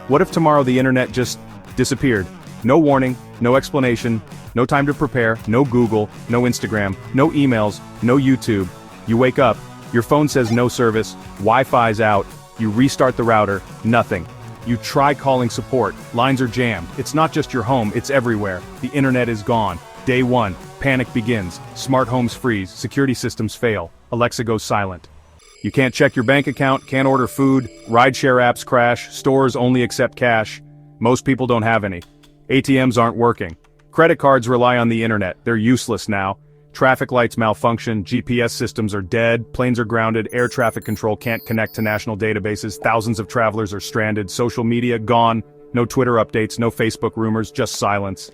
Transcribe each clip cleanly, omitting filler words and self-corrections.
What if tomorrow the internet just disappeared? No warning, no explanation, no time to prepare, no Google, no Instagram, no emails, no YouTube. You wake up, your phone says no service, Wi-Fi's out, you restart the router, nothing. You try calling support, lines are jammed. It's not just your home, it's everywhere. The internet is gone. Day 1, panic begins. Smart homes freeze, security systems fail. Alexa goes silent. You can't check your bank account, can't order food, rideshare apps crash, stores only accept cash. Most people don't have any. ATMs aren't working. Credit cards rely on the internet, they're useless now. Traffic lights malfunction, GPS systems are dead, planes are grounded, air traffic control can't connect to national databases, thousands of travelers are stranded, social media gone, no Twitter updates, no Facebook rumors, just silence.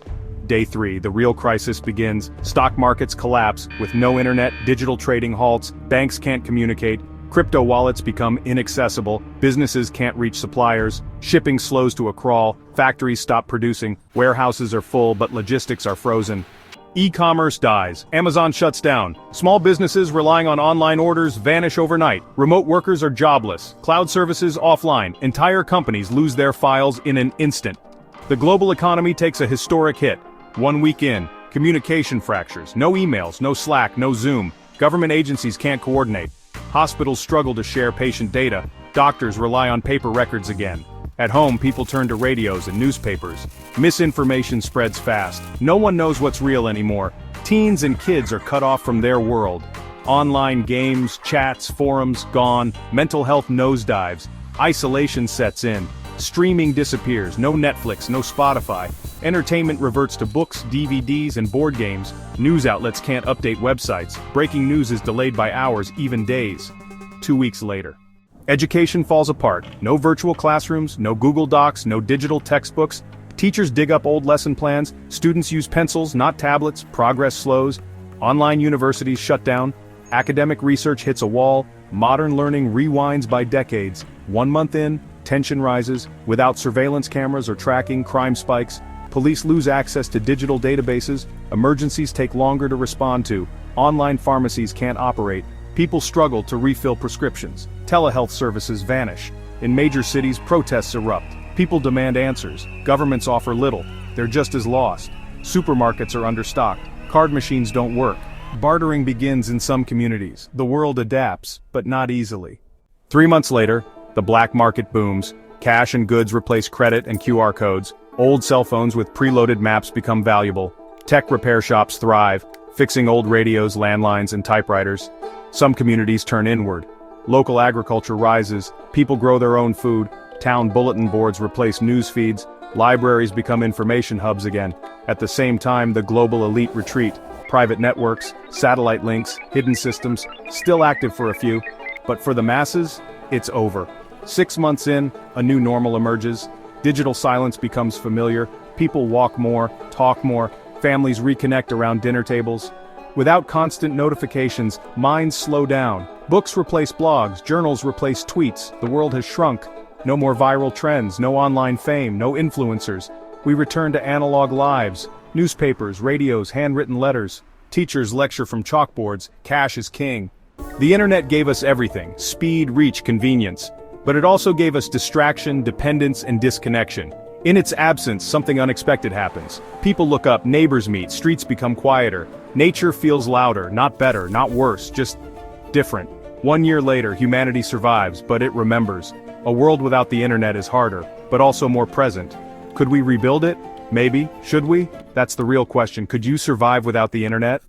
Day 3, the real crisis begins. Stock markets collapse, with no internet, digital trading halts, banks can't communicate, crypto wallets become inaccessible, businesses can't reach suppliers, shipping slows to a crawl, factories stop producing, warehouses are full but logistics are frozen. E-commerce dies, Amazon shuts down, small businesses relying on online orders vanish overnight, remote workers are jobless, cloud services offline, entire companies lose their files in an instant. The global economy takes a historic hit. 1 week in, communication fractures, no emails, no Slack, no Zoom, government agencies can't coordinate. Hospitals struggle to share patient data, doctors rely on paper records again. At home, people turn to radios and newspapers. Misinformation spreads fast. No one knows what's real anymore. Teens and kids are cut off from their world. Online games, chats, forums, gone. Mental health nosedives. Isolation sets in. Streaming disappears. No Netflix, no Spotify. Entertainment reverts to books, DVDs, and board games. News outlets can't update websites. Breaking news is delayed by hours, even days. 2 weeks later. Education falls apart. No virtual classrooms, no Google Docs, no digital textbooks. Teachers dig up old lesson plans. Students use pencils, not tablets. Progress slows. Online universities shut down. Academic research hits a wall. Modern learning rewinds by decades. 1 month in, tension rises. Without surveillance cameras or tracking, crime spikes. Police lose access to digital databases. Emergencies take longer to respond to. Online pharmacies can't operate. People struggle to refill prescriptions. Telehealth services vanish. In major cities, protests erupt. People demand answers. Governments offer little. They're just as lost. Supermarkets are understocked. Card machines don't work. Bartering begins in some communities. The world adapts, but not easily. 3 months later, the black market booms. Cash and goods replace credit and QR codes. Old cell phones with preloaded maps become valuable. Tech repair shops thrive, fixing old radios, landlines, and typewriters. Some communities turn inward. Local agriculture rises, people grow their own food, town bulletin boards replace news feeds, libraries become information hubs again. At the same time, the global elite retreat. Private networks, satellite links, hidden systems, still active for a few, but for the masses, it's over. 6 months in, a new normal emerges. Digital silence becomes familiar, people walk more, talk more, families reconnect around dinner tables. Without constant notifications, minds slow down. Books replace blogs, journals replace tweets, the world has shrunk. No more viral trends, no online fame, no influencers. We return to analog lives, newspapers, radios, handwritten letters. Teachers lecture from chalkboards, cash is king. The internet gave us everything, speed, reach, convenience. But it also gave us distraction, dependence, and disconnection. In its absence, something unexpected happens. People look up, neighbors meet, streets become quieter. Nature feels louder, not better, not worse, just different. 1 year later, humanity survives, but it remembers. A world without the internet is harder, but also more present. Could we rebuild it? Maybe. Should we? That's the real question. Could you survive without the internet?